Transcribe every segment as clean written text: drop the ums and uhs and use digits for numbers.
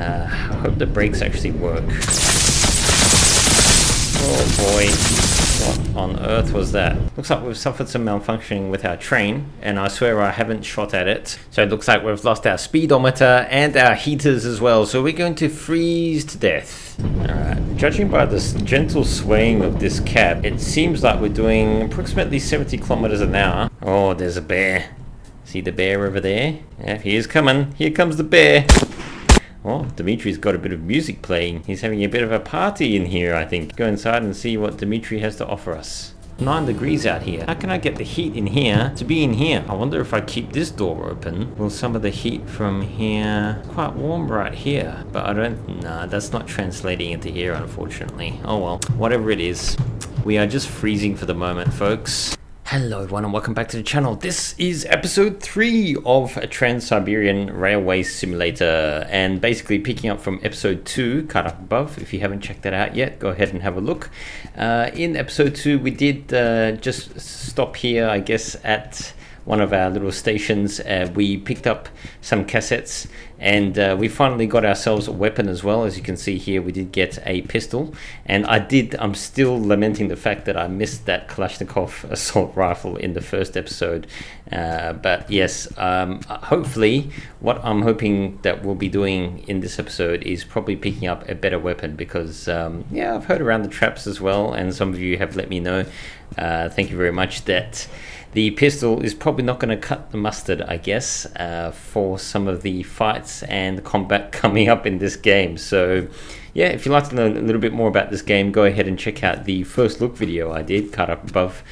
I hope the brakes actually work. Oh boy, what on earth was that? Looks like we've suffered some malfunctioning with our train, and I swear I haven't shot at it. So it looks like we've lost our speedometer and our heaters as well, so we're going to freeze to death. Alright, judging by this gentle swaying of this cab, it seems like we're doing approximately 70 kilometers an hour. Oh, there's a bear. See the bear over there? Yeah, he is coming. Here comes the bear. Oh, Dimitri's got a bit of music playing. He's having a bit of a party in here, I think. Go inside and see what Dimitri has to offer us. 9 degrees out here. How can I get the heat in here to be in here? I wonder if I keep this door open, will some of the heat from here... Quite warm right here, but I don't... Nah, that's not translating into here, unfortunately. Oh well, whatever it is. We are just freezing for the moment, folks. Hello everyone and welcome back to the channel. This is episode 3 of a Trans-Siberian Railway Simulator, and basically picking up from episode 2, cut up above. If you haven't checked that out yet, go ahead and have a look. In episode 2 we did just stop here, I guess, at one of our little stations. We picked up some cassettes, and we finally got ourselves a weapon as well. As you can see here, we did get a pistol, and I'm still lamenting the fact that I missed that Kalashnikov assault rifle in the first episode. But yes, hopefully what I'm hoping that we'll be doing in this episode is probably picking up a better weapon, because yeah, I've heard around the traps as well, and some of you have let me know, thank you very much, that the pistol is probably not going to cut the mustard, I guess, for some of the fights and combat coming up in this game. So yeah, if you'd like to learn a little bit more about this game, go ahead and check out the first look video I did, cut up above,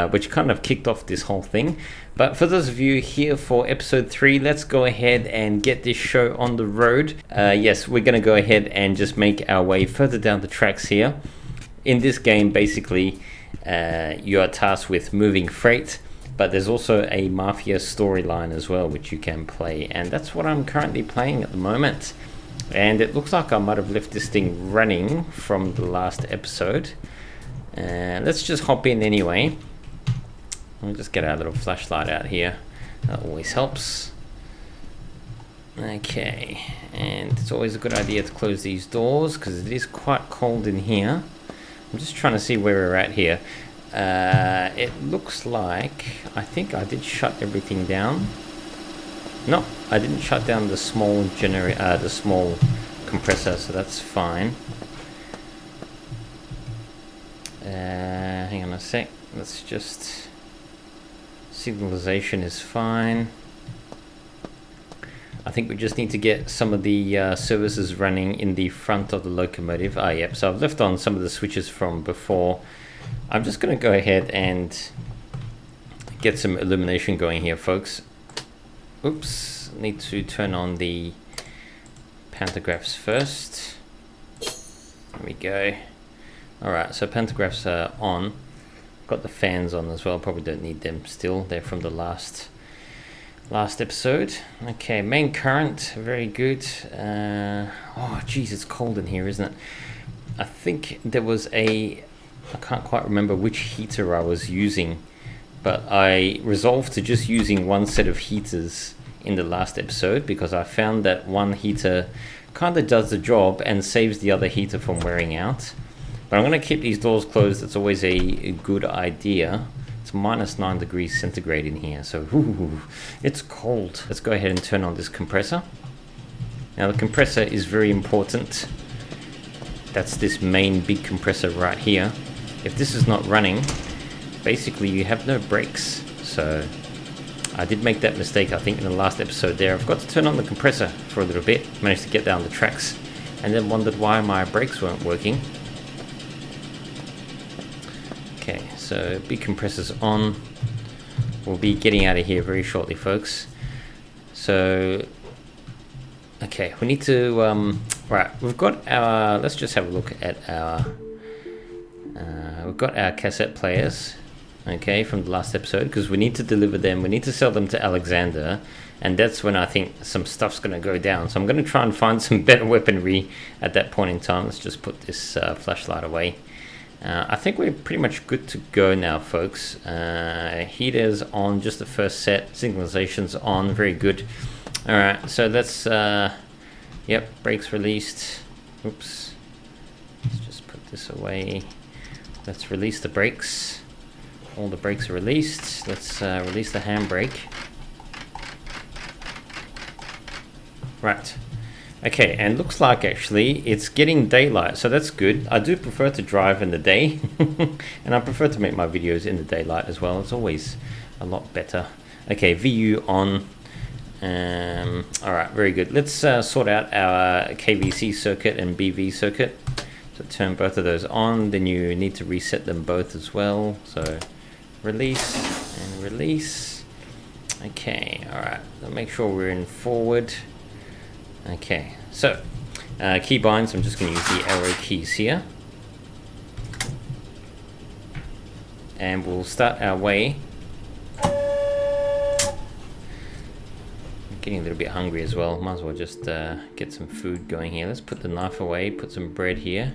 which kind of kicked off this whole thing. But for those of you here for episode 3, let's go ahead and get this show on the road. Yes, we're going to go ahead and just make our way further down the tracks here. In this game, basically, you are tasked with moving freight, but there's also a mafia storyline as well, which you can play, and that's what I'm currently playing at the moment. And it looks like I might have left this thing running from the last episode. Let's just hop in anyway. We'll just get our little flashlight out here. That always helps. Okay, and it's always a good idea to close these doors because it is quite cold in here. I'm just trying to see where we're at here. It looks like I think I did shut everything down. No, I didn't shut down the small the small compressor, so that's fine. Hang on a sec. Let's just... Signalization is fine. I think we just need to get some of the services running in the front of the locomotive. Ah, yep. So I've left on some of the switches from before. I'm just going to go ahead and get some illumination going here, folks. Oops, need to turn on the pantographs first. There we go. Alright, so pantographs are on. Got the fans on as well, probably don't need them still. They're from the last episode. Okay, main current, very good. Oh, geez, it's cold in here, isn't it? I think there was I can't quite remember which heater I was using, but I resolved to just using one set of heaters in the last episode because I found that one heater kind of does the job and saves the other heater from wearing out. But I'm going to keep these doors closed. It's always a good idea. It's minus 9 degrees centigrade in here, so ooh, it's cold. Let's go ahead and turn on this compressor. Now the compressor is very important. That's this main big compressor right here. If this is not running, basically you have no brakes. So I did make that mistake, I think, in the last episode there. I forgot to turn on the compressor for a little bit. Managed to get down the tracks and then wondered why my brakes weren't working. Okay, so big compressor's on. We'll be getting out of here very shortly, folks. So, okay, we need to, right, we've got our, let's just have a look at our, we've got our cassette players, okay, from the last episode, because we need to deliver them, we need to sell them to Alexander, and that's when I think some stuff's going to go down. So I'm going to try and find some better weaponry at that point in time. Let's just put this flashlight away. I think we're pretty much good to go now, folks. Heaters on, just the first set. Signalization's on, very good. Alright, so let's Yep, brakes released. Oops. Let's just put this away. Let's release the brakes. All the brakes are released. Let's release the handbrake. Right. Okay, and looks like actually it's getting daylight, so that's good. I do prefer to drive in the day, and I prefer to make my videos in the daylight as well. It's always a lot better. Okay, VU on. All right, very good. Let's sort out our KVC circuit and BV circuit. So turn both of those on, then you need to reset them both as well. So release and release. Okay, all right, so make sure we're in forward. Okay, so key binds, I'm just going to use the arrow keys here. And we'll start our way. I'm getting a little bit hungry as well. Might as well just get some food going here. Let's put the knife away, put some bread here.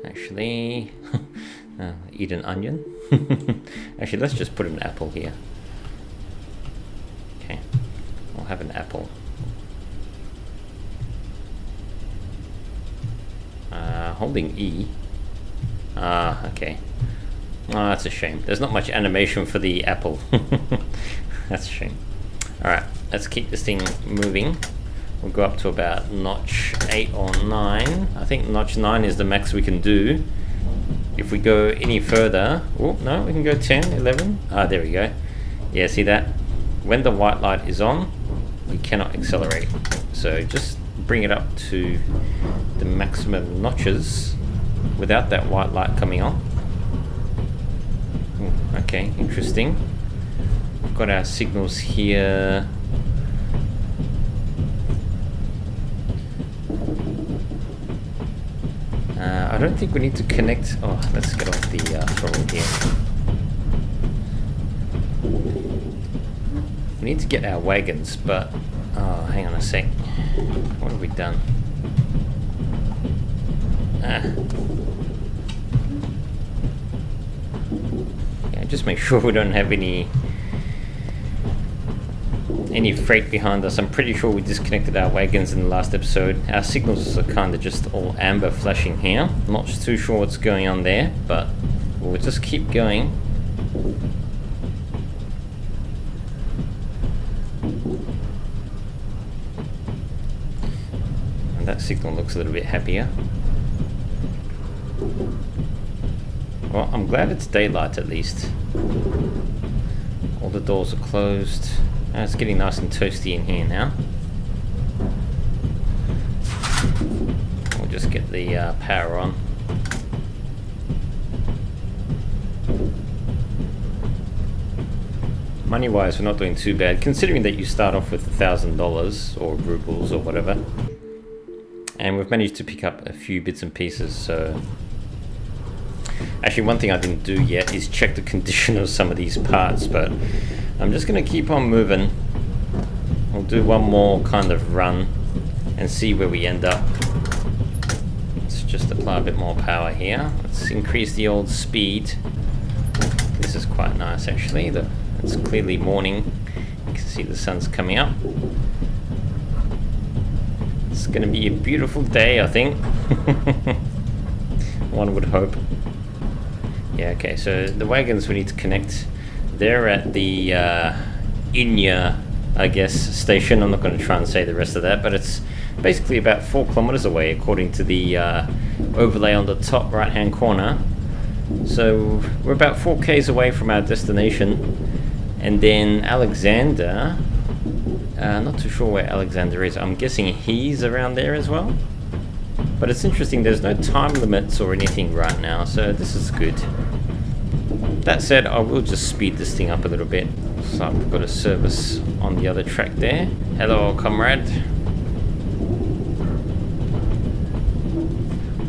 Actually, eat an onion. Actually, let's just put an apple here. Okay, I'll have an apple. Holding E. Okay. That's a shame. There's not much animation for the apple. That's a shame. Alright, let's keep this thing moving. We'll go up to about notch 8 or 9. I think notch 9 is the max we can do. If we go any further... Oh, no, we can go 10, 11. There we go. Yeah, see that? When the white light is on, we cannot accelerate. So just bring it up to the maximum notches without that white light coming on. Ooh, okay, interesting. We've got our signals here. I don't think we need to connect. Oh, let's get off the throttle here. We need to get our wagons, but oh, hang on a sec. What have we done? Yeah, just make sure we don't have any freight behind us. I'm pretty sure we disconnected our wagons in the last episode. Our signals are kind of just all amber flashing here. I'm not too sure what's going on there, but we'll just keep going. That signal looks a little bit happier. Well, I'm glad it's daylight at least. All the doors are closed. It's getting nice and toasty in here now. We'll just get the power on. Money-wise, we're not doing too bad, considering that you start off with $1,000 or rubles or whatever. And we've managed to pick up a few bits and pieces, so... Actually, one thing I didn't do yet is check the condition of some of these parts, but I'm just going to keep on moving. We'll do one more kind of run and see where we end up. Let's just apply a bit more power here. Let's increase the old speed. This is quite nice, actually. It's clearly morning. You can see the sun's coming up. It's going to be a beautiful day, I think. One would hope. Yeah, okay, so the wagons we need to connect. They're at the Inya, I guess, station. I'm not going to try and say the rest of that, but it's basically about 4 kilometers away according to the overlay on the top right hand corner. So we're about 4 k's away from our destination. And then Alexander, not too sure where Alexander is. I'm guessing he's around there as well. But it's interesting, there's no time limits or anything right now, so this is good. That said, I will just speed this thing up a little bit. So we've got a service on the other track there. Hello, comrade.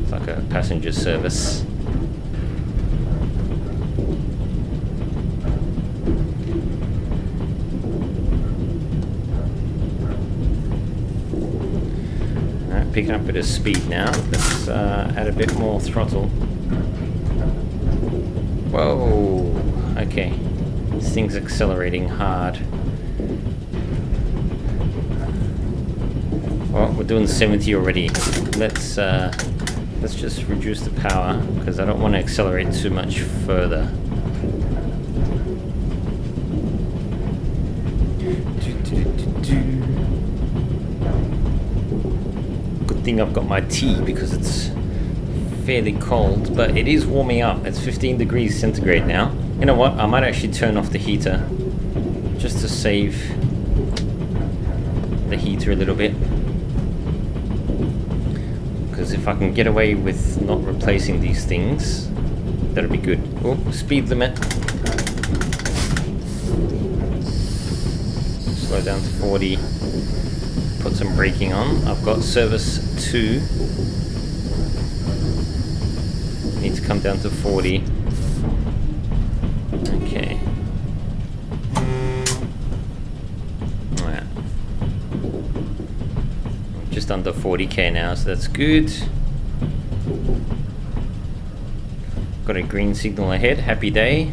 It's like a passenger service. Picking up a bit of speed now. Let's add a bit more throttle. Whoa! Okay, this thing's accelerating hard. Oh, we're doing 70 already. Let's just reduce the power because I don't want to accelerate too much further. Good thing I've got my tea because it's fairly cold, but it is warming up. It's 15 degrees centigrade now. You know what? I might actually turn off the heater just to save the heater a little bit. Because if I can get away with not replacing these things, that'll be good. Oh, speed limit. Slow down to 40. Put some braking on. I've got service 2. Need to come down to 40. Okay. Alright. Just under 40k now, so that's good. Got a green signal ahead, happy day.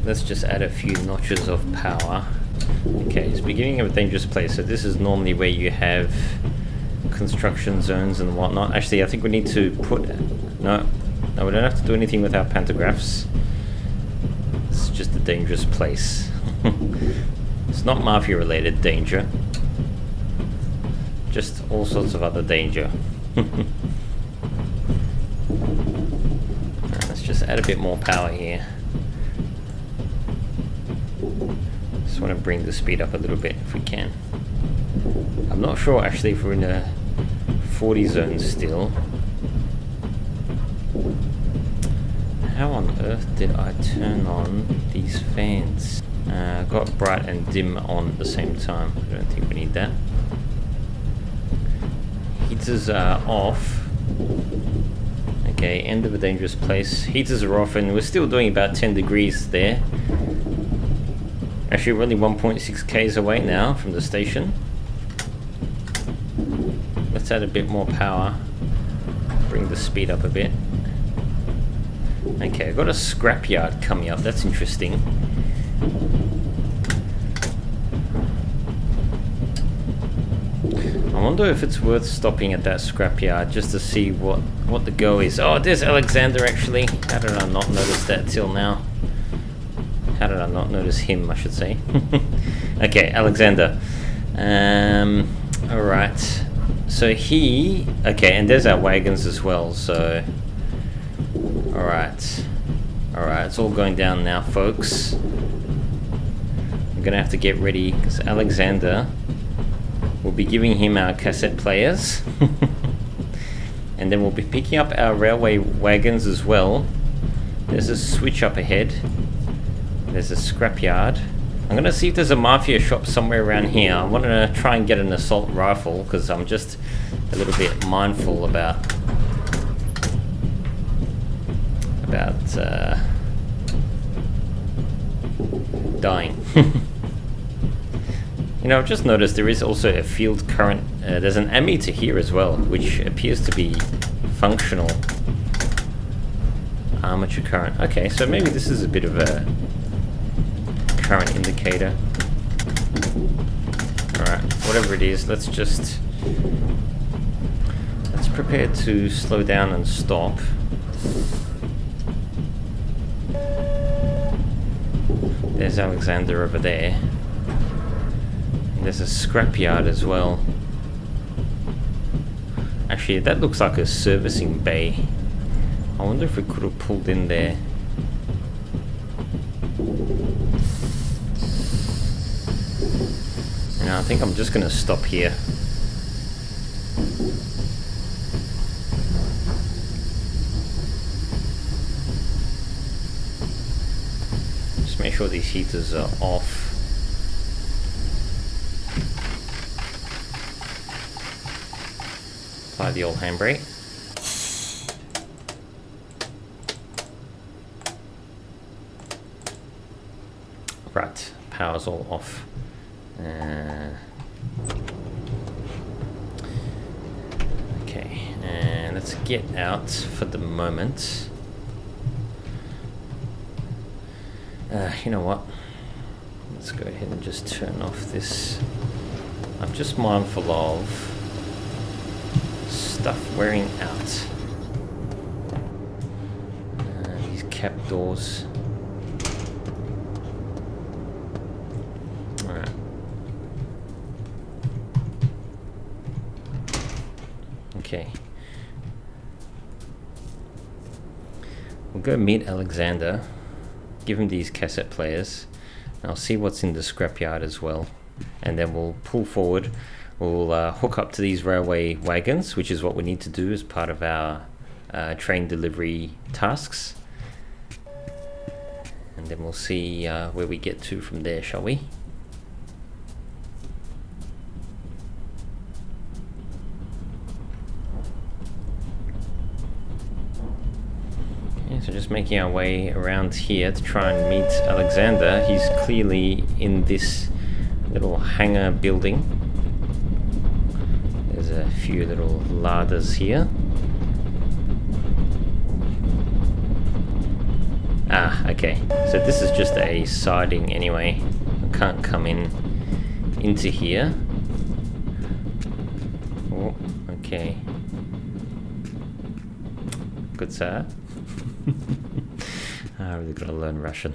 Let's just add a few notches of power. Okay, it's beginning of a dangerous place. So this is normally where you have construction zones and whatnot. Actually, I think we need to put... No, we don't have to do anything with our pantographs. It's just a dangerous place. It's not mafia related danger. Just all sorts of other danger. Let's just add a bit more power here. Just want to bring the speed up a little bit if we can. I'm not sure actually if we're in a 40 zone still. How on earth did I turn on these fans? Got bright and dim on at the same time. I don't think we need that. Heaters are off. Okay, end of a dangerous place. Heaters are off and we're still doing about 10 degrees there. Actually, we're only 1.6 k's away now from the station. Let's add a bit more power. Bring the speed up a bit. Okay, I've got a scrapyard coming up. That's interesting. I wonder if it's worth stopping at that scrapyard just to see what the go is. Oh, there's Alexander actually. How did I not notice that till now? How did I not notice him, I should say. Okay, Alexander. Alright. So he... Okay, and there's our wagons as well, so... Alright. Alright, it's all going down now, folks. I'm gonna have to get ready, because Alexander... We'll be giving him our cassette players. And then we'll be picking up our railway wagons as well. There's a switch up ahead. There's a scrapyard. I'm gonna see if there's a mafia shop somewhere around here. I want to try and get an assault rifle because I'm just a little bit mindful about dying. You know, I've just noticed there is also a field current. There's an ammeter here as well, which appears to be functional. Armature current. Okay, so maybe this is a bit of a current indicator. Alright, whatever it is, let's prepare to slow down and stop. There's Alexander over there. And there's a scrapyard as well. Actually, that looks like a servicing bay. I wonder if we could have pulled in there. I think I'm just going to stop here. Just make sure these heaters are off. Apply the old handbrake. Right, power's all off. Okay, and let's get out for the moment. You know what? Let's go ahead and just turn off this. I'm just mindful of stuff wearing out? These capped doors. Alright. Okay. We'll go meet Alexander, give him these cassette players, and I'll see what's in the scrapyard as well. And then we'll pull forward, we'll hook up to these railway wagons, which is what we need to do as part of our train delivery tasks. And then we'll see where we get to from there, shall we? So just making our way around here to try and meet Alexander. He's clearly in this little hangar building. There's a few little larders here. Ah, okay. So this is just a siding anyway. I can't come into here. Oh, okay. Good sir. I really gotta learn Russian.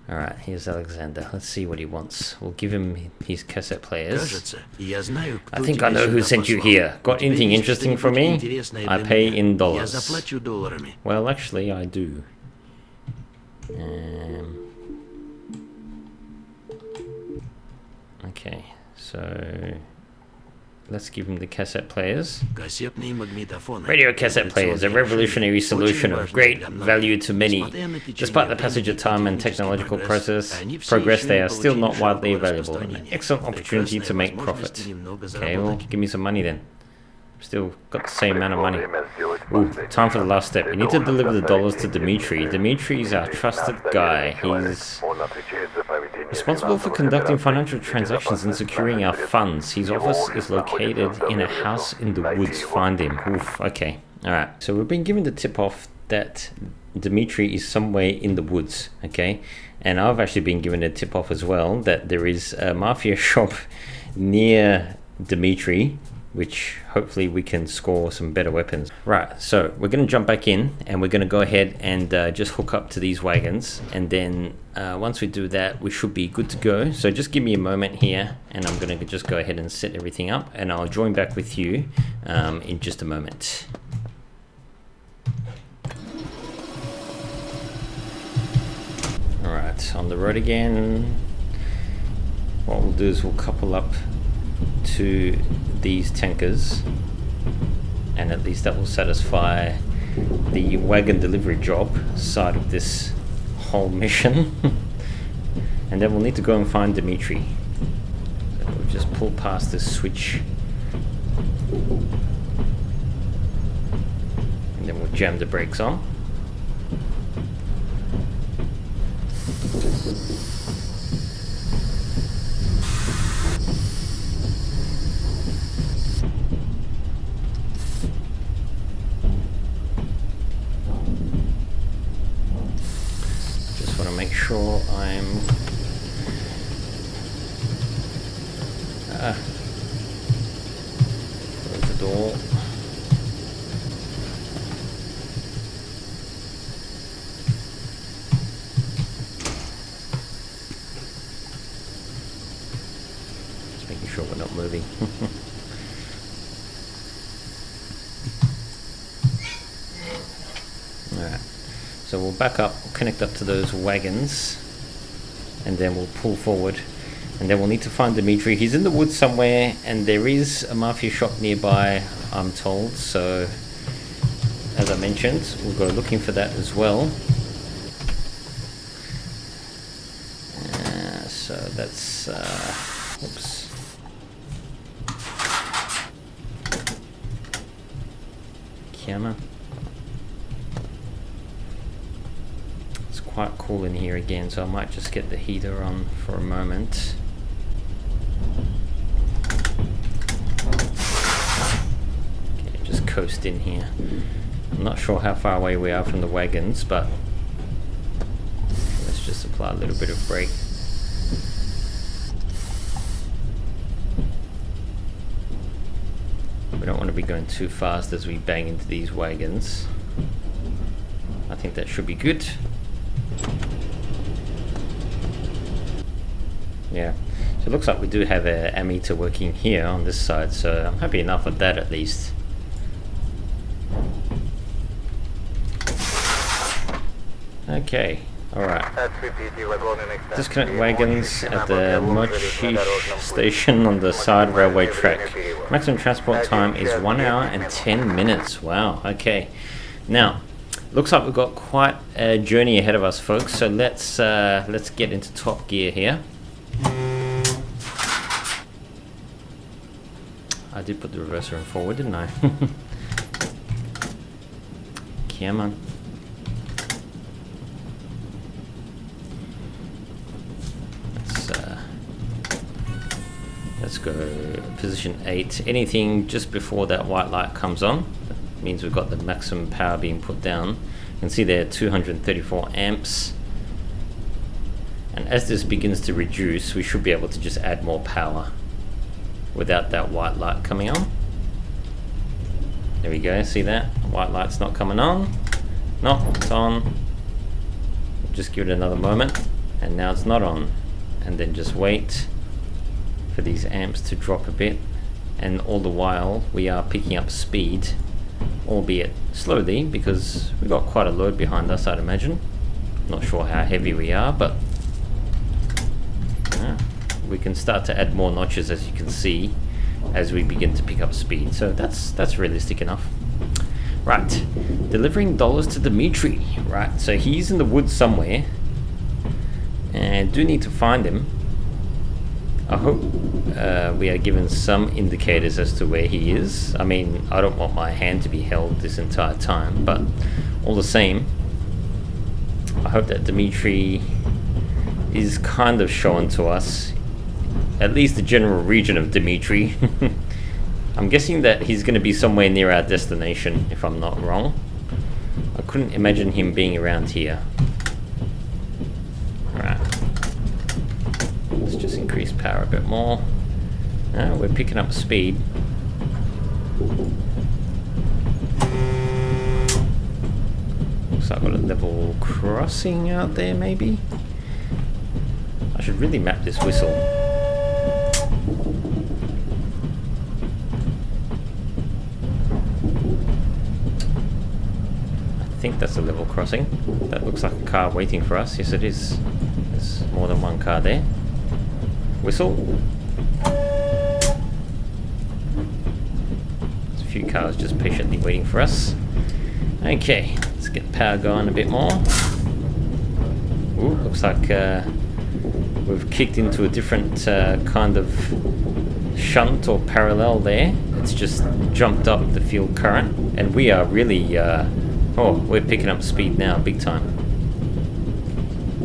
Alright, here's Alexander. Let's see what he wants. We'll give him his cassette players. I think I know who sent you here. Got anything interesting for me? I pay in dollars. Well, actually, I do. Okay, so let's give him the cassette players. Radio cassette players, a revolutionary solution of great value to many. Despite the passage of time and technological progress, they are still not widely available. An excellent opportunity to make profit. Okay, well, give me some money then. Still got the same amount of money. Ooh, time for the last step. We need to deliver the dollars to Dmitry. Dmitry's our trusted guy. He's responsible for conducting financial transactions and securing our funds. His office is located in a house in the woods. Find him. Oof, okay. Alright, so we've been given the tip-off that Dmitry is somewhere in the woods, okay? And I've actually been given a tip-off as well that there is a mafia shop near Dmitry, which hopefully we can score some better weapons. Right, so we're going to jump back in and we're going to go ahead and just hook up to these wagons, and then once we do that we should be good to go. So just give me a moment here and I'm going to just go ahead and set everything up, and I'll join back with you in just a moment. Alright, on the road again. What we'll do is we'll couple up to these tankers, and at least that will satisfy the wagon delivery job side of this whole mission. And then we'll need to go and find Dmitry. So we'll just pull past this switch and then we'll jam the brakes on. Make sure I'm close the door. Just making sure we're not moving. Alright. So we'll back up, we'll connect up to those wagons, and then we'll pull forward, and then we'll need to find Dmitry. He's in the woods somewhere, and there is a mafia shop nearby, I'm told, so as I mentioned, we'll go looking for that as well. So that's, oops. Camera. Quite cool in here again, so I might just get the heater on for a moment. Okay, just coast in here. I'm not sure how far away we are from the wagons, but let's just apply a little bit of brake. We don't want to be going too fast as we bang into these wagons. I think that should be good. Yeah, so it looks like we do have a ammeter working here on this side, so I'm happy enough with that at least. Okay, alright. Disconnect wagons at the Mochi station on the side railway track. Maximum transport time is 1 hour and 10 minutes. Wow, okay. Now, looks like we've got quite a journey ahead of us, folks, so let's get into top gear here. I did put the reverser in forward, didn't I? Come on. Let's go position 8. Anything just before that white light comes on, that means we've got the maximum power being put down. You can see there 234 amps. And as this begins to reduce, we should be able to just add more power without that white light coming on. There we go, see that? White light's not coming on. No, it's on. Just give it another moment, and now it's not on. And then just wait for these amps to drop a bit, and all the while we are picking up speed, albeit slowly, because we've got quite a load behind us, I'd imagine. Not sure how heavy we are, but we can start to add more notches, as you can see, as we begin to pick up speed. So that's realistic enough. Right, delivering dollars to Dimitri. Right, so he's in the woods somewhere, and do need to find him. I hope we are given some indicators as to where he is. I mean, I don't want my hand to be held this entire time, but all the same, I hope that Dimitri is kind of shown to us, at least the general region of Dimitri. I'm guessing that he's going to be somewhere near our destination, if I'm not wrong. I couldn't imagine him being around here. Alright. Let's just increase power a bit more. We're picking up speed. Looks like I've got a level crossing out there, maybe? I should really map this whistle. I think that's a level crossing. That looks like a car waiting for us. Yes, it is. There's more than one car there. Whistle. There's a few cars just patiently waiting for us. Okay, let's get the power going a bit more. Ooh, looks like we've kicked into a different kind of shunt or parallel there. It's just jumped up the field current, and we are really we're picking up speed now, big time.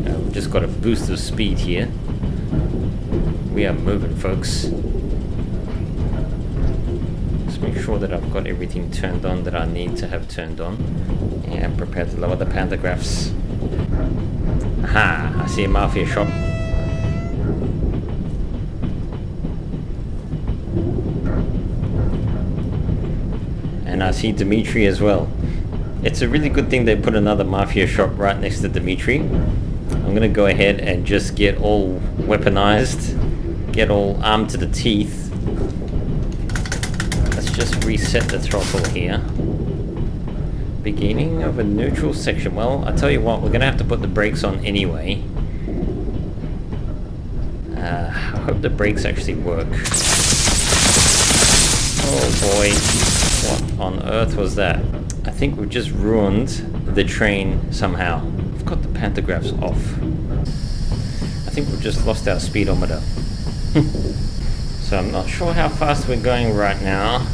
We've just got a boost of speed here. We are moving, folks. Just make sure that I've got everything turned on that I need to have turned on. Yeah, I'm prepared to lower the pantographs. Aha, I see a mafia shop. And I see Dimitri as well. It's a really good thing they put another mafia shop right next to Dimitri. I'm gonna go ahead and just get all weaponized, get all armed to the teeth. Let's just reset the throttle here. Beginning of a neutral section. Well, I tell you what, we're gonna have to put the brakes on anyway. I hope the brakes actually work. Oh boy, what on earth was that? I think we've just ruined the train somehow. We've got the pantographs off. I think we've just lost our speedometer. So I'm not sure how fast we're going right now.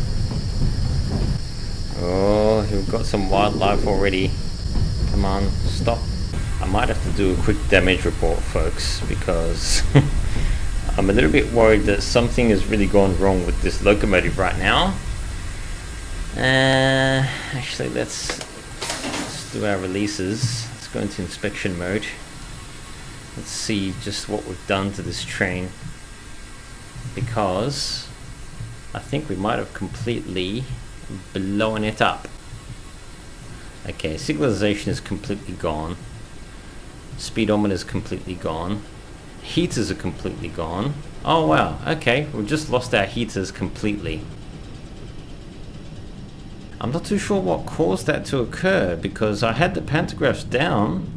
Oh, we've got some wildlife already. Come on, stop. I might have to do a quick damage report, folks, because I'm a little bit worried that something has really gone wrong with this locomotive right now. Actually, let's do our releases. Let's go into inspection mode. Let's see just what we've done to this train, because I think we might have completely blowing it up. Okay, signalization is completely gone. Speedometer is completely gone. Heaters are completely gone. Oh wow, okay, we've just lost our heaters completely. I'm not too sure what caused that to occur because I had the pantographs down.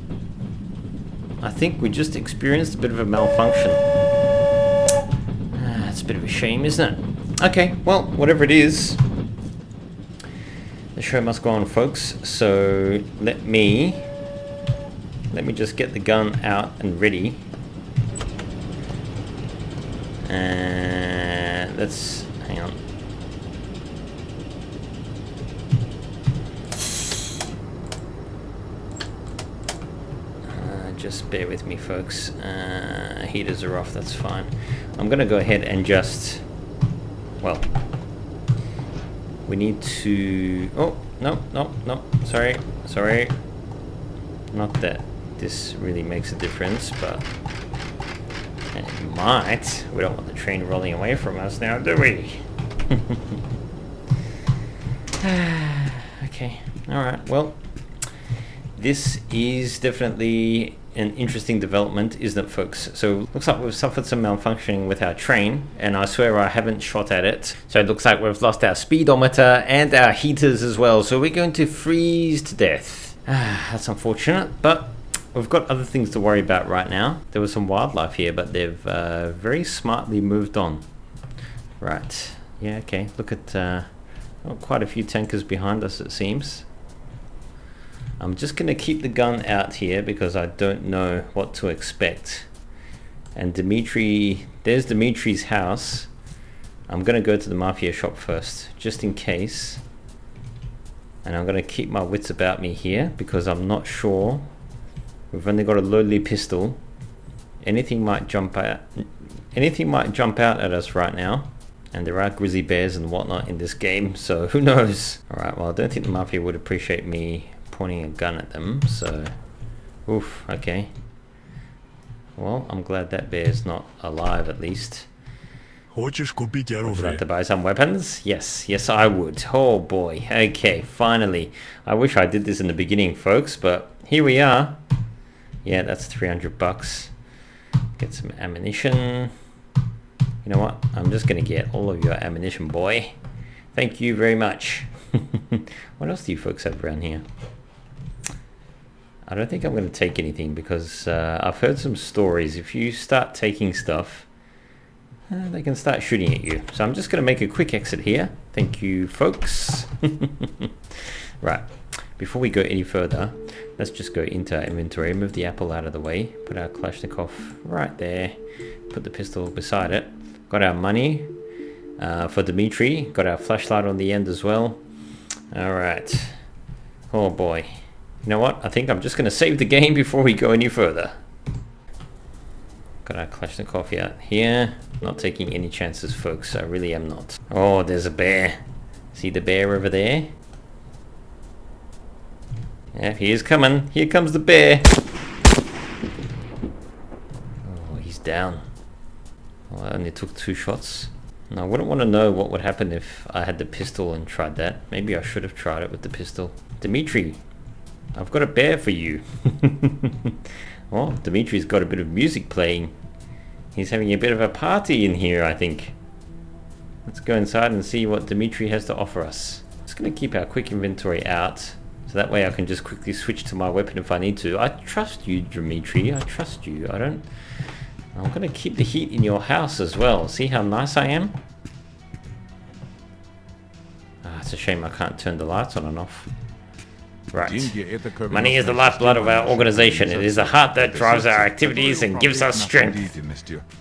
I think we just experienced a bit of a malfunction. It's a bit of a shame, isn't it? Okay, well, whatever it is, the show must go on, folks. So let me just get the gun out and ready. And let's hang on. Just bear with me, folks. Heaters are off, that's fine. I'm gonna go ahead and just, well, we need to, oh, no, sorry. Not that this really makes a difference, but it might. We don't want the train rolling away from us now, do we? Okay, alright, well, this is definitely an interesting development, isn't it, folks? So looks like we've suffered some malfunctioning with our train, and I swear I haven't shot at it. So it looks like we've lost our speedometer and our heaters as well, so we're going to freeze to death. That's unfortunate, but we've got other things to worry about right now. There was some wildlife here, but they've very smartly moved on. Right, yeah, okay, look at quite a few tankers behind us, it seems. I'm just going to keep the gun out here because I don't know what to expect. And Dimitri, there's Dimitri's house. I'm going to go to the mafia shop first, just in case. And I'm going to keep my wits about me here because I'm not sure. We've only got a lowly pistol. Anything might jump out. Anything might jump out at us right now. And there are grizzly bears and whatnot in this game, so who knows? Alright, well, I don't think the mafia would appreciate me pointing a gun at them, so oof, okay. Well, I'm glad that bear's not alive at least. Would you like to buy some weapons? Yes, I would. Oh boy, okay, finally. I wish I did this in the beginning, folks, but here we are. Yeah, that's 300 bucks. Get some ammunition. You know what? I'm just gonna get all of your ammunition, boy. Thank you very much. What else do you folks have around here? I don't think I'm going to take anything because I've heard some stories. If you start taking stuff, they can start shooting at you. So I'm just going to make a quick exit here. Thank you, folks. Right. Before we go any further, let's just go into our inventory, move the apple out of the way, put our Kalashnikov right there, put the pistol beside it. Got our money for Dimitri. Got our flashlight on the end as well. All right. Oh boy. You know what? I think I'm just going to save the game before we go any further. Got our Kalashnikov out here. Not taking any chances, folks. I really am not. Oh, there's a bear. See the bear over there? Yeah, he is coming. Here comes the bear. Oh, he's down. Well, I only took 2 shots. Now, I wouldn't want to know what would happen if I had the pistol and tried that. Maybe I should have tried it with the pistol. Dimitri, I've got a bear for you. Well, Dimitri's got a bit of music playing. He's having a bit of a party in here, I think. Let's go inside and see what Dimitri has to offer us. Just going to keep our quick inventory out, so that way I can just quickly switch to my weapon if I need to. I trust you, Dimitri. I trust you. I'm going to keep the heat in your house as well. See how nice I am? It's a shame I can't turn the lights on and off. Right. Money is the lifeblood of our organization. It is the heart that drives our activities and gives us strength.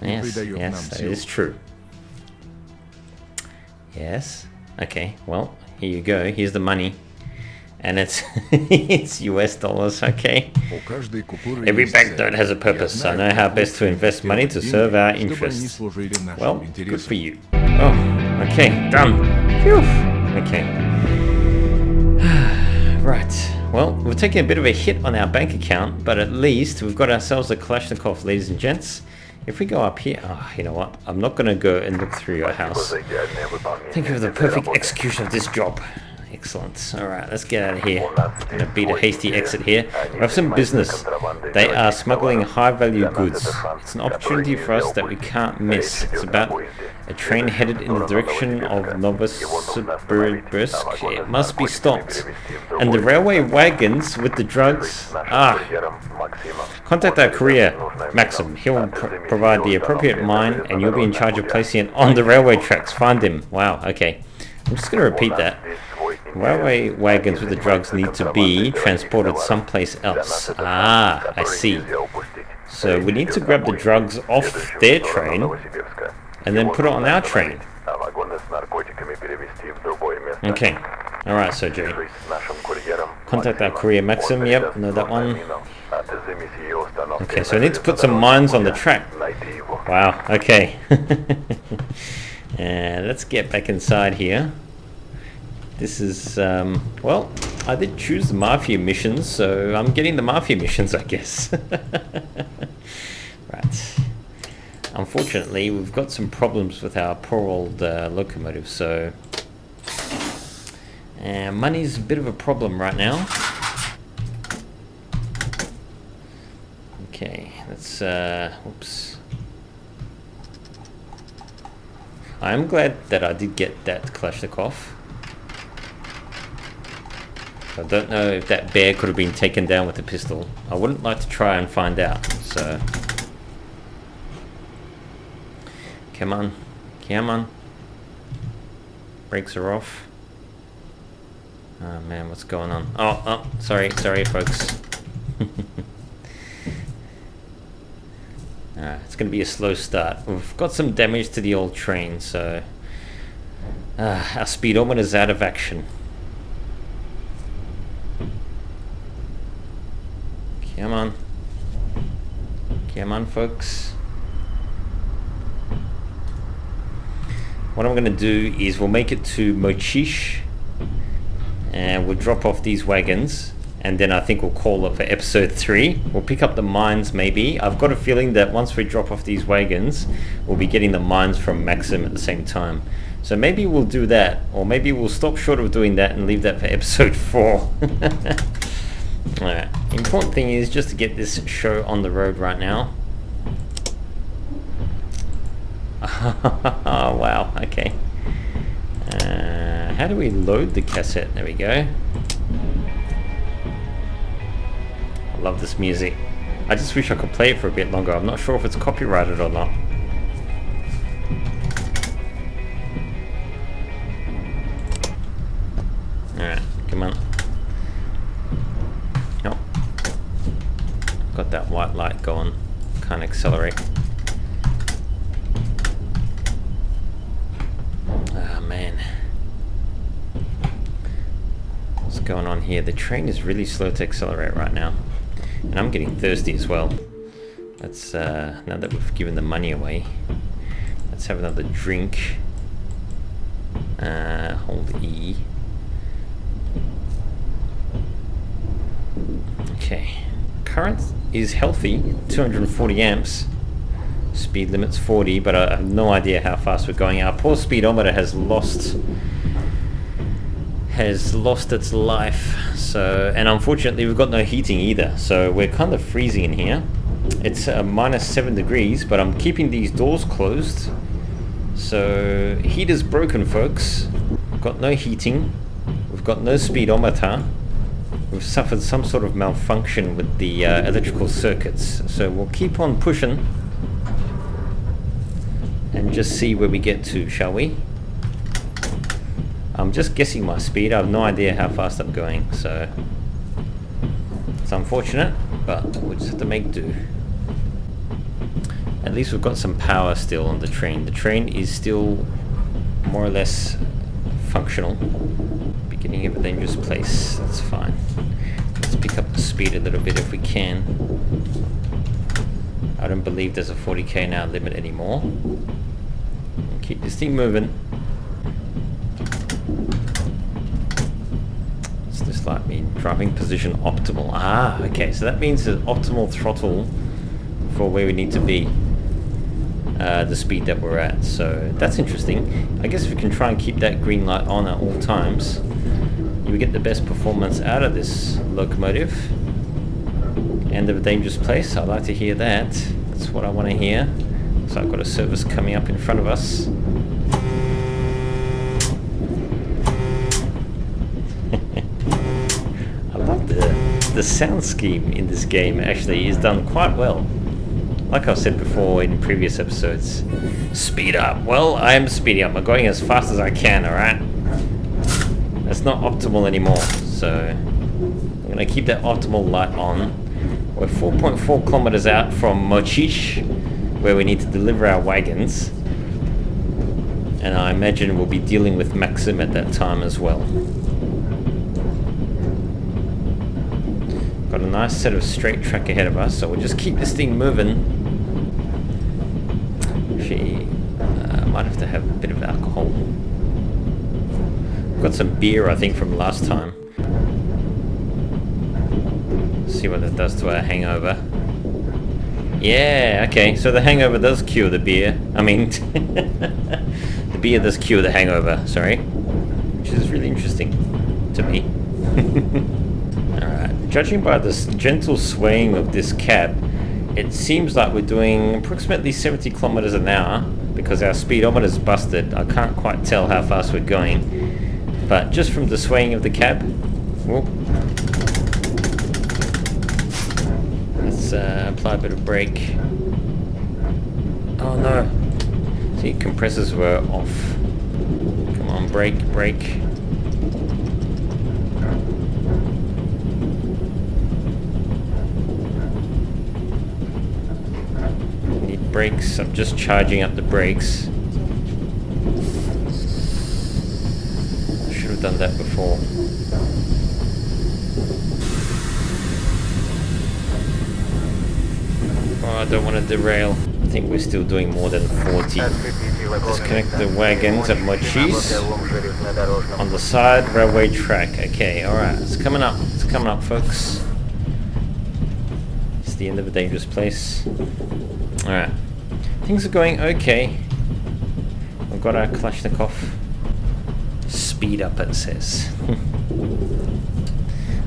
Yes, that is true. Yes. Okay, well, here you go. Here's the money. And it's it's US dollars, okay? Every banknote has a purpose. I know how best to invest money to serve our interests. Well, good for you. Oh, okay, done. Phew. Okay. Right, well, we're taking a bit of a hit on our bank account, but at least we've got ourselves a Kalashnikov, ladies and gents. If we go up here, oh, you know what? I'm not going to go and look through your house. Thank you for the perfect execution of this job. Excellent. Alright, let's get out of here. I'm going to beat a hasty exit here. We have some business. They are smuggling high-value goods. It's an opportunity for us that we can't miss. It's about a train headed in the direction of Novosibirsk. It must be stopped. And the railway wagons with the drugs... Contact our courier, Maxim. He'll provide the appropriate mine and you'll be in charge of placing it on the railway tracks. Find him. Wow, okay. I'm just going to repeat that. Railway wagons with the drugs need to be transported someplace else. Ah, I see. So we need to grab the drugs off their train and then put it on our train. Okay. Alright, Sergey. Contact our courier Maxim. Yep, know that one. Okay, so I need to put some mines on the track. Wow, okay. And let's get back inside here. This is, well, I did choose the Mafia missions, so I'm getting the Mafia missions, I guess. Right. Unfortunately, we've got some problems with our poor old locomotive, so... money's a bit of a problem right now. Okay, let's, oops. I'm glad that I did get that Kalashnikov. I don't know if that bear could have been taken down with a pistol. I wouldn't like to try and find out, so... Come on. Come on. Brakes are off. Oh man, what's going on? Oh, sorry folks. It's going to be a slow start. We've got some damage to the old train, so... our speedometer's out of action. Come on. Come on, folks. What I'm going to do is we'll make it to Mochish and we'll drop off these wagons, and then I think we'll call it for episode 3. We'll pick up the mines maybe. I've got a feeling that once we drop off these wagons, we'll be getting the mines from Maxim at the same time. So maybe we'll do that, or maybe we'll stop short of doing that and leave that for episode 4. Alright, the important thing is just to get this show on the road right now. Oh wow, okay. How do we load the cassette? There we go. I love this music. I just wish I could play it for a bit longer. I'm not sure if it's copyrighted or not. Alright, come on. Oh. Got that white light going. Can't accelerate. Ah, man. What's going on here? The train is really slow to accelerate right now. And I'm getting thirsty as well. Let's, now that we've given the money away, let's have another drink. Hold E. Okay. Current is healthy, 240 amps. Speed limit's 40, but I have no idea how fast we're going. Our poor speedometer has lost its life. So, and unfortunately we've got no heating either, so we're kind of freezing in here. It's -7 degrees, but I'm keeping these doors closed. So heater's broken, folks. We've got no heating. We've got no speedometer. We've suffered some sort of malfunction with the electrical circuits. So we'll keep on pushing and just see where we get to, shall we? I'm just guessing my speed. I have no idea how fast I'm going, so it's unfortunate, but we'll just have to make do. At least we've got some power still on the train. The train is still more or less functional. Beginning of a dangerous place. That's fine. Let's pick up the speed a little bit if we can. I don't believe there's a 40k an hour limit anymore. Keep this thing moving. It's just like me driving position optimal. Ah, okay, so that means an optimal throttle for where we need to be. the speed that we're at. So that's interesting. I guess we can try and keep that green light on at all times. You get the best performance out of this locomotive. End of a dangerous place. I'd like to hear that. That's what I want to hear. So I've got a service coming up in front of us. I love the sound scheme in this game. Actually is done quite well. Like I've said before in previous episodes. Speed up. Well, I am speeding up. I'm going as fast as I can, alright? That's not optimal anymore. So I'm going to keep that optimal light on. We're 4.4 kilometers out from Mochich, where we need to deliver our wagons. And I imagine we'll be dealing with Maxim at that time as well. Got a nice set of straight track ahead of us, so we'll just keep this thing moving. Actually, might have to have a bit of alcohol. Got some beer, I think, from last time. See what that does to our hangover. Yeah, okay, so the hangover does cure the beer. I mean, the beer does cure the hangover, sorry. Which is really interesting to me. Alright, judging by this gentle swaying of this cab, it seems like we're doing approximately 70 kilometers an hour because our speedometer's busted. I can't quite tell how fast we're going, but just from the swaying of the cab, whoop, let's apply a bit of brake. Oh no, see, compressors were off. Come on, brake, brake. Brakes. I'm just charging up the brakes. I should have done that before. Oh, I don't want to derail. I think we're still doing more than 40. Disconnect the wagons at Mochis on the side railway track. Okay, alright, it's coming up. It's coming up, folks. It's the end of a dangerous place. Alright, things are going okay. We've got our Kalashnikov. Speed up, it says.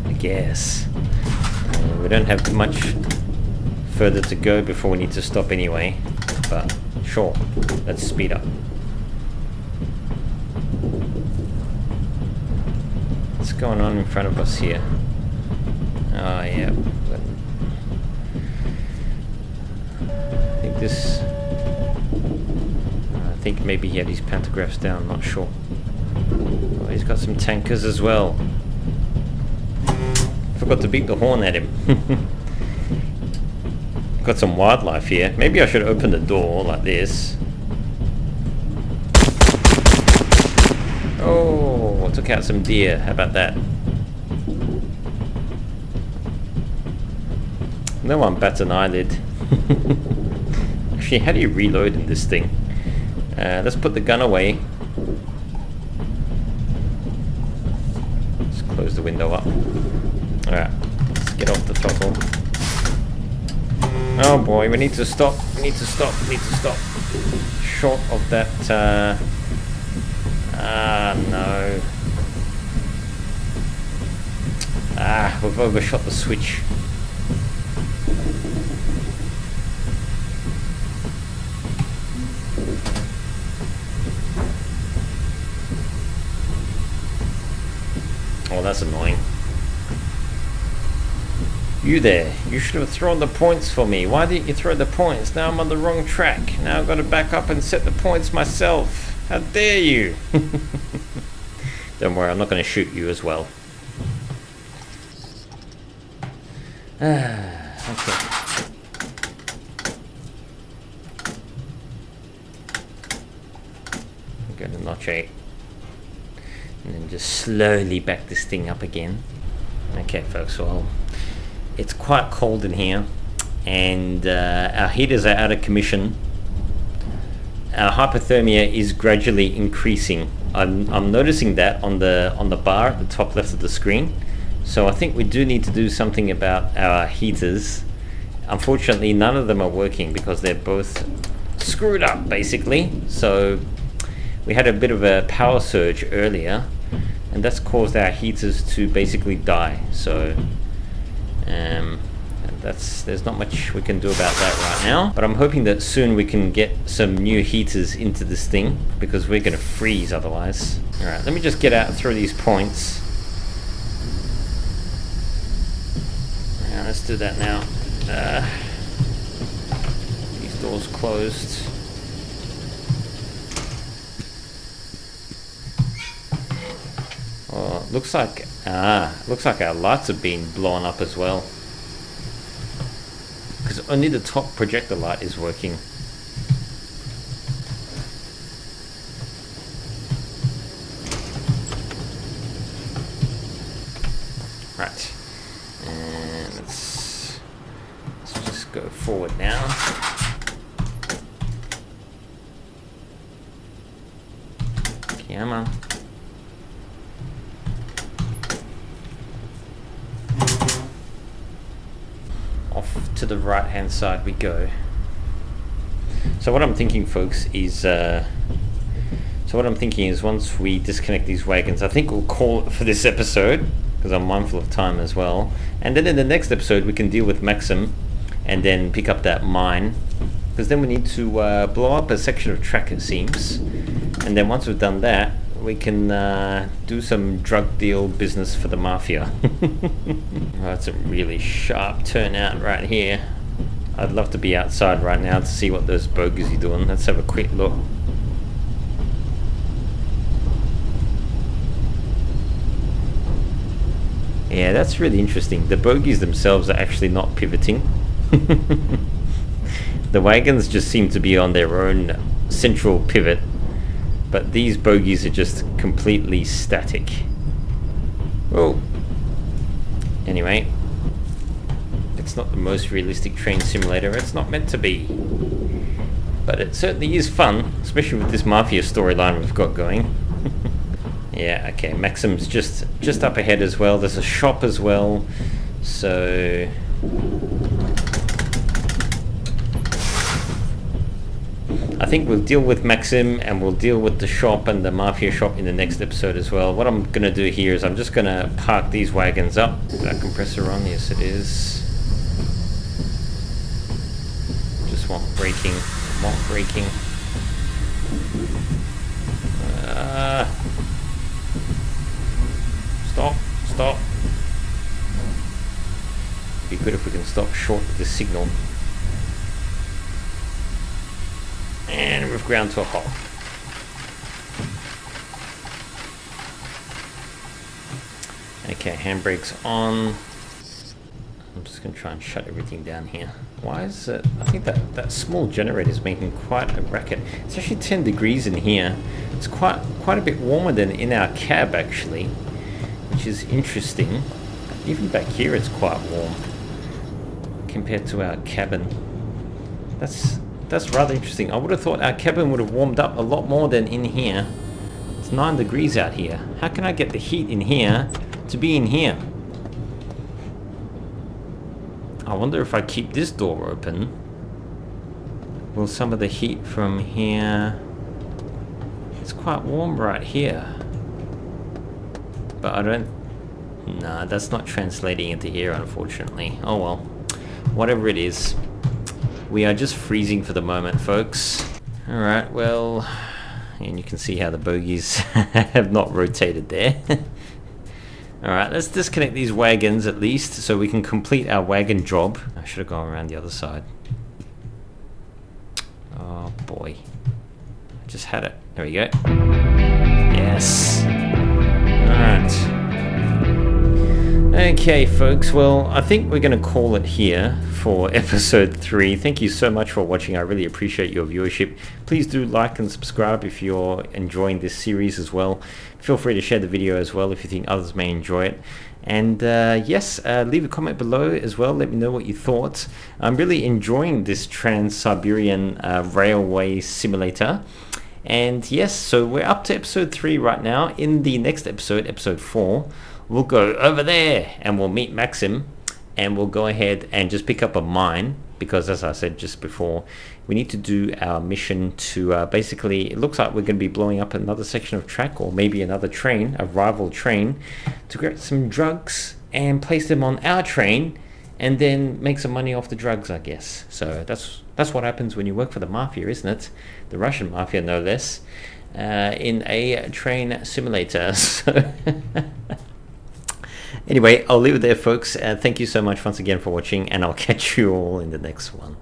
I guess. We don't have much further to go before we need to stop anyway. But sure, let's speed up. What's going on in front of us here? Oh yeah. This, I think maybe he had his pantographs down, not sure. Oh, he's got some tankers as well. Forgot to beat the horn at him. Got some wildlife here. Maybe I should open the door like this. Oh, took out some deer. How about that? No one bats an eyelid. Actually, how do you reload in this thing? Let's put the gun away. Let's close the window up. Alright, let's get off the throttle. Oh boy, we need to stop. We need to stop. We need to stop. Short of that. No. We've overshot the switch. Oh, that's annoying. You there, you should have thrown the points for me. Why didn't you throw the points? Now I'm on the wrong track. Now I've got to back up and set the points myself. How dare you? Don't worry, I'm not going to shoot you as well. Okay. Go to notch 8. And then just slowly back this thing up again. Okay, folks, well, it's quite cold in here, and our heaters are out of commission. Our hypothermia is gradually increasing. I'm noticing that on the bar at the top left of the screen. So I think we do need to do something about our heaters. Unfortunately, none of them are working because they're both screwed up basically. So we had a bit of a power surge earlier, and that's caused our heaters to basically die. So there's not much we can do about that right now, but I'm hoping that soon we can get some new heaters into this thing, because we're gonna freeze otherwise. All right, let me just get out through these points. Yeah, let's do that now. These doors closed. Oh, looks like our lights have been blown up as well, because only the top projector light is working. Right, and let's just go forward now. Come on. Off to the right hand side we go. So what I'm thinking, folks, is once we disconnect these wagons, I think we'll call it for this episode, because I'm mindful of time as well. And then in the next episode we can deal with Maxim and then pick up that mine, because then we need to blow up a section of track, it seems. And then once we've done that, we can do some drug deal business for the mafia. Oh, that's a really sharp turnout right here. I'd love to be outside right now to see what those bogies are doing. Let's have a quick look. Yeah, that's really interesting. The bogies themselves are actually not pivoting. The wagons just seem to be on their own central pivot, but these bogies are just completely static. Oh, anyway, it's not the most realistic train simulator. It's not meant to be, but it certainly is fun, especially with this mafia storyline we've got going. Yeah, okay, Maxim's just up ahead as well. There's a shop as well, so I think we'll deal with Maxim and we'll deal with the shop and the mafia shop in the next episode as well. What I'm gonna do here is I'm just gonna park these wagons up. Is that compressor on? Yes, it is. Just want braking. Want braking. Stop. It'd be good if we can stop short of the signal. And we've ground to a halt. Okay, handbrake's on. I'm just going to try and shut everything down here. Why is it? I think that small generator is making quite a racket. It's actually 10 degrees in here. It's quite a bit warmer than in our cab actually, which is interesting. Even back here it's quite warm compared to our cabin. That's rather interesting. I would have thought our cabin would have warmed up a lot more than in here. It's 9 degrees out here. How can I get the heat in here to be in here? I wonder if I keep this door open, will some of the heat from here... It's quite warm right here. But I don't... No, that's not translating into here, unfortunately. Oh well. Whatever it is. We are just freezing for the moment, folks. Alright, well... And you can see how the bogies have not rotated there. Alright, let's disconnect these wagons at least, so we can complete our wagon job. I should have gone around the other side. Oh boy. I just had it. There we go. Yes. Alright. Okay, folks, well, I think we're going to call it here for episode 3. Thank you so much for watching. I really appreciate your viewership. Please do like and subscribe if you're enjoying this series as well. Feel free to share the video as well if you think others may enjoy it. And yes, leave a comment below as well. Let me know what you thought. I'm really enjoying this Trans-Siberian railway simulator. And yes, so we're up to episode 3 right now. In the next episode, episode 4, we'll go over there and we'll meet Maxim, and we'll go ahead and just pick up a mine because as I said just before, we need to do our mission to basically, it looks like we're going to be blowing up another section of track, or maybe another train, a rival train, to get some drugs and place them on our train and then make some money off the drugs, I guess. So that's what happens when you work for the mafia, isn't it? The Russian mafia, no less, in a train simulator. So anyway, I'll leave it there, folks. Thank you so much once again for watching, and I'll catch you all in the next one.